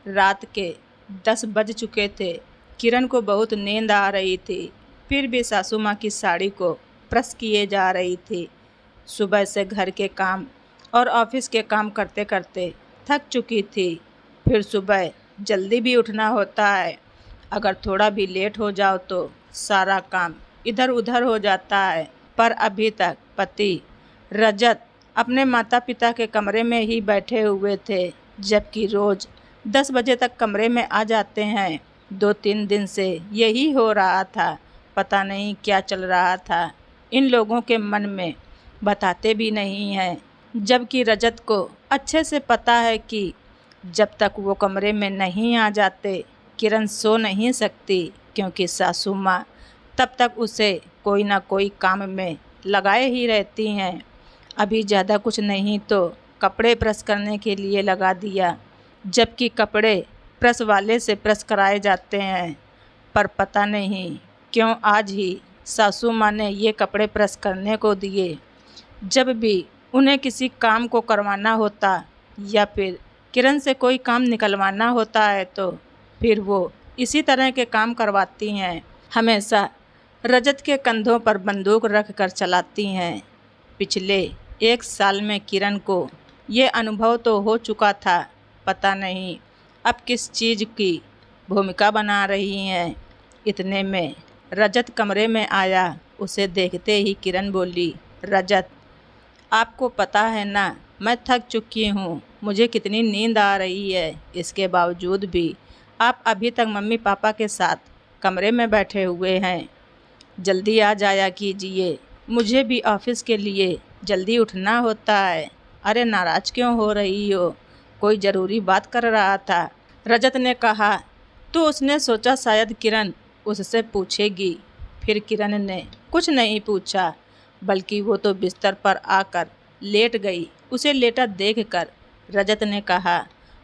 रात के 10 बज चुके थे। किरण को बहुत नींद आ रही थी, फिर भी सासू माँ की साड़ी को प्रेस किए जा रही थी। सुबह से घर के काम और ऑफिस के काम करते करते थक चुकी थी। फिर सुबह जल्दी भी उठना होता है। अगर थोड़ा भी लेट हो जाओ तो सारा काम इधर उधर हो जाता है। पर अभी तक पति रजत अपने माता पिता के कमरे में ही बैठे हुए थे, जबकि रोज 10 बजे तक कमरे में आ जाते हैं। 2-3 दिन से यही हो रहा था। पता नहीं क्या चल रहा था इन लोगों के मन में, बताते भी नहीं हैं। जबकि रजत को अच्छे से पता है कि जब तक वो कमरे में नहीं आ जाते किरण सो नहीं सकती, क्योंकि सासू माँ तब तक उसे कोई ना कोई काम में लगाए ही रहती हैं। अभी ज़्यादा कुछ नहीं तो कपड़े प्रेस करने के लिए लगा दिया, जबकि कपड़े प्रेस वाले से प्रेस कराए जाते हैं। पर पता नहीं क्यों आज ही सासू माँ ने ये कपड़े प्रेस करने को दिए। जब भी उन्हें किसी काम को करवाना होता या फिर किरण से कोई काम निकलवाना होता है तो फिर वो इसी तरह के काम करवाती हैं। हमेशा रजत के कंधों पर बंदूक रख कर चलाती हैं। पिछले 1 साल में किरण को ये अनुभव तो हो चुका था। पता नहीं अब किस चीज़ की भूमिका बना रही हैं। इतने में रजत कमरे में आया। उसे देखते ही किरण बोली, रजत, आपको पता है ना मैं थक चुकी हूँ, मुझे कितनी नींद आ रही है। इसके बावजूद भी आप अभी तक मम्मी पापा के साथ कमरे में बैठे हुए हैं। जल्दी आ जाया कीजिए, मुझे भी ऑफिस के लिए जल्दी उठना होता है। अरे नाराज़ क्यों हो रही हो, कोई ज़रूरी बात कर रहा था, रजत ने कहा। तो उसने सोचा शायद किरण उससे पूछेगी। फिर किरण ने कुछ नहीं पूछा, बल्कि वो तो बिस्तर पर आकर लेट गई। उसे लेटा देखकर रजत ने कहा,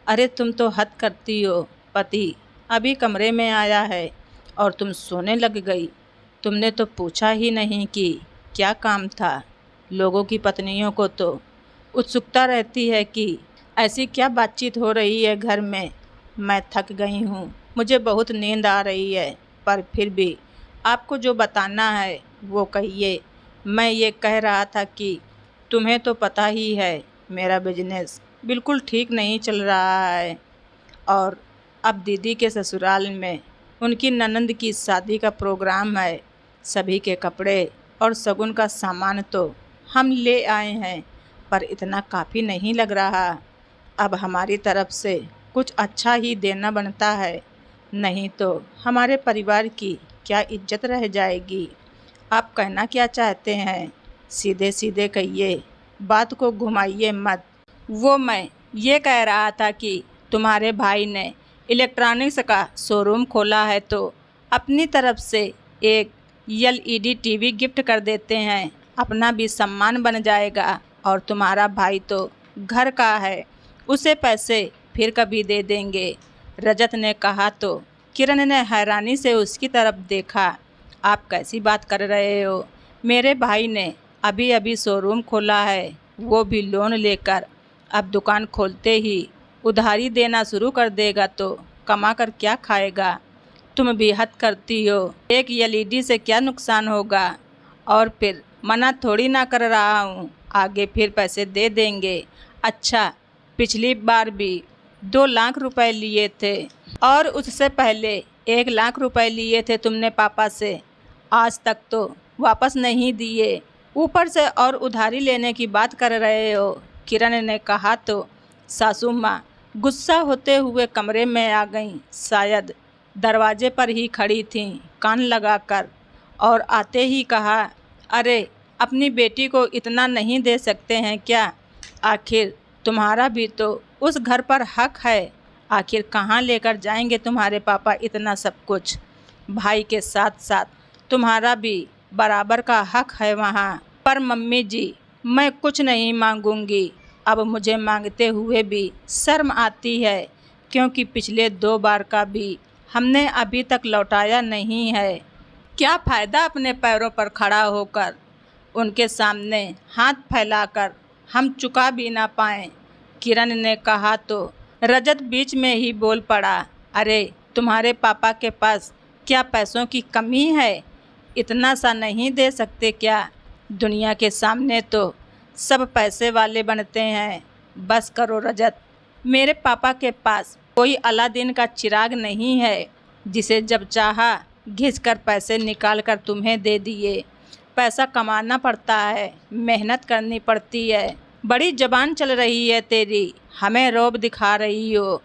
अरे तुम तो हद करती हो, पति अभी कमरे में आया है और तुम सोने लग गई। तुमने तो पूछा ही नहीं कि क्या काम था। लोगों की पत्नियों को तो उत्सुकता रहती है कि ऐसी क्या बातचीत हो रही है घर में। मैं थक गई हूँ, मुझे बहुत नींद आ रही है, पर फिर भी आपको जो बताना है वो कहिए। मैं ये कह रहा था कि तुम्हें तो पता ही है मेरा बिजनेस बिल्कुल ठीक नहीं चल रहा है और अब दीदी के ससुराल में उनकी ननंद की शादी का प्रोग्राम है। सभी के कपड़े और शगुन का सामान तो हम ले आए हैं, पर इतना काफ़ी नहीं लग रहा। अब हमारी तरफ से कुछ अच्छा ही देना बनता है, नहीं तो हमारे परिवार की क्या इज्जत रह जाएगी। आप कहना क्या चाहते हैं, सीधे सीधे कहिए, बात को घुमाइए मत। वो मैं ये कह रहा था कि तुम्हारे भाई ने इलेक्ट्रॉनिक्स का शोरूम खोला है तो अपनी तरफ से एक एलईडी टीवी गिफ्ट कर देते हैं, अपना भी सम्मान बन जाएगा। और तुम्हारा भाई तो घर का है, उसे पैसे फिर कभी दे देंगे, रजत ने कहा। तो किरण ने हैरानी से उसकी तरफ देखा। आप कैसी बात कर रहे हो, मेरे भाई ने अभी अभी शोरूम खोला है, वो भी लोन लेकर। अब दुकान खोलते ही उधारी देना शुरू कर देगा तो कमा कर क्या खाएगा। तुम भी हद करती हो, एक एलईडी से क्या नुकसान होगा। और फिर मना थोड़ी ना कर रहा हूँ, आगे फिर पैसे दे देंगे। अच्छा, पिछली बार भी 2 लाख रुपए लिए थे और उससे पहले 1 लाख रुपए लिए थे तुमने पापा से, आज तक तो वापस नहीं दिए, ऊपर से और उधारी लेने की बात कर रहे हो, किरण ने कहा। तो सासू माँ गुस्सा होते हुए कमरे में आ गईं। शायद दरवाजे पर ही खड़ी थीं कान लगाकर, और आते ही कहा, अरे अपनी बेटी को इतना नहीं दे सकते हैं क्या। आखिर तुम्हारा भी तो उस घर पर हक है। आखिर कहाँ लेकर जाएंगे तुम्हारे पापा इतना सब कुछ। भाई के साथ साथ तुम्हारा भी बराबर का हक है वहाँ। पर मम्मी जी, मैं कुछ नहीं मांगूंगी। अब मुझे मांगते हुए भी शर्म आती है, क्योंकि पिछले 2 बार का भी हमने अभी तक लौटाया नहीं है। क्या फ़ायदा अपने पैरों पर खड़ा होकर उनके सामने हाथ फैलाकर हम चुका भी ना पाएं, किरण ने कहा। तो रजत बीच में ही बोल पड़ा, अरे तुम्हारे पापा के पास क्या पैसों की कमी है? इतना सा नहीं दे सकते क्या? दुनिया के सामने तो सब पैसे वाले बनते हैं। बस करो रजत, मेरे पापा के पास कोई अलादीन का चिराग नहीं है जिसे जब चाहा घिसकर पैसे निकाल कर तुम्हें दे दिए। पैसा कमाना पड़ता है, मेहनत करनी पड़ती है। बड़ी जबान चल रही है तेरी, हमें रौब दिखा रही हो।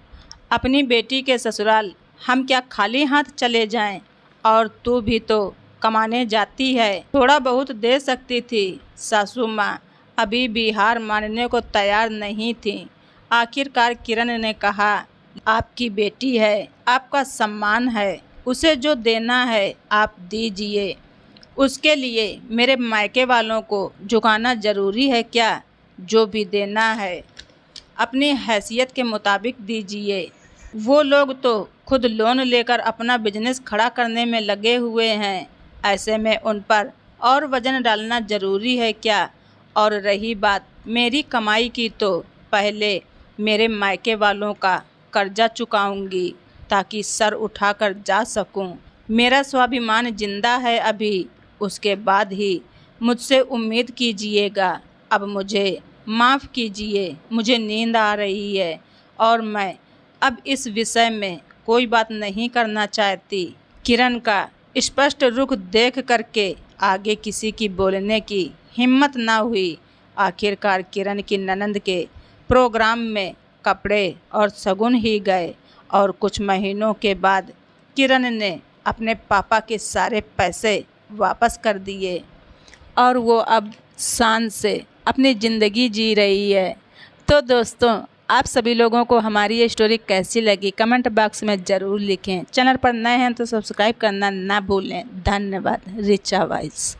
अपनी बेटी के ससुराल हम क्या खाली हाथ चले जाएं? और तू भी तो कमाने जाती है, थोड़ा बहुत दे सकती थी। सासू माँ अभी भी हार मानने को तैयार नहीं थी। आखिरकार किरण ने कहा, आपकी बेटी है, आपका सम्मान है, उसे जो देना है आप दीजिए। उसके लिए मेरे मायके वालों को झुकाना ज़रूरी है क्या? जो भी देना है अपनी हैसियत के मुताबिक दीजिए। वो लोग तो खुद लोन लेकर अपना बिजनेस खड़ा करने में लगे हुए हैं। ऐसे में उन पर और वज़न डालना ज़रूरी है क्या? और रही बात मेरी कमाई की, तो पहले मेरे मायके वालों का कर्जा चुकाऊंगी ताकि सर उठाकर जा सकूं। मेरा स्वाभिमान जिंदा है अभी, उसके बाद ही मुझसे उम्मीद कीजिएगा। अब मुझे माफ़ कीजिए, मुझे नींद आ रही है और मैं अब इस विषय में कोई बात नहीं करना चाहती। किरण का स्पष्ट रुख देख करके आगे किसी की बोलने की हिम्मत ना हुई। आखिरकार किरण की ननंद के प्रोग्राम में कपड़े और शगुन ही गए और कुछ महीनों के बाद किरण ने अपने पापा के सारे पैसे वापस कर दिए और वो अब शान से अपनी ज़िंदगी जी रही है। तो दोस्तों, आप सभी लोगों को हमारी ये स्टोरी कैसी लगी कमेंट बॉक्स में ज़रूर लिखें। चैनल पर नए हैं तो सब्सक्राइब करना ना भूलें। धन्यवाद। रिचा वॉइस।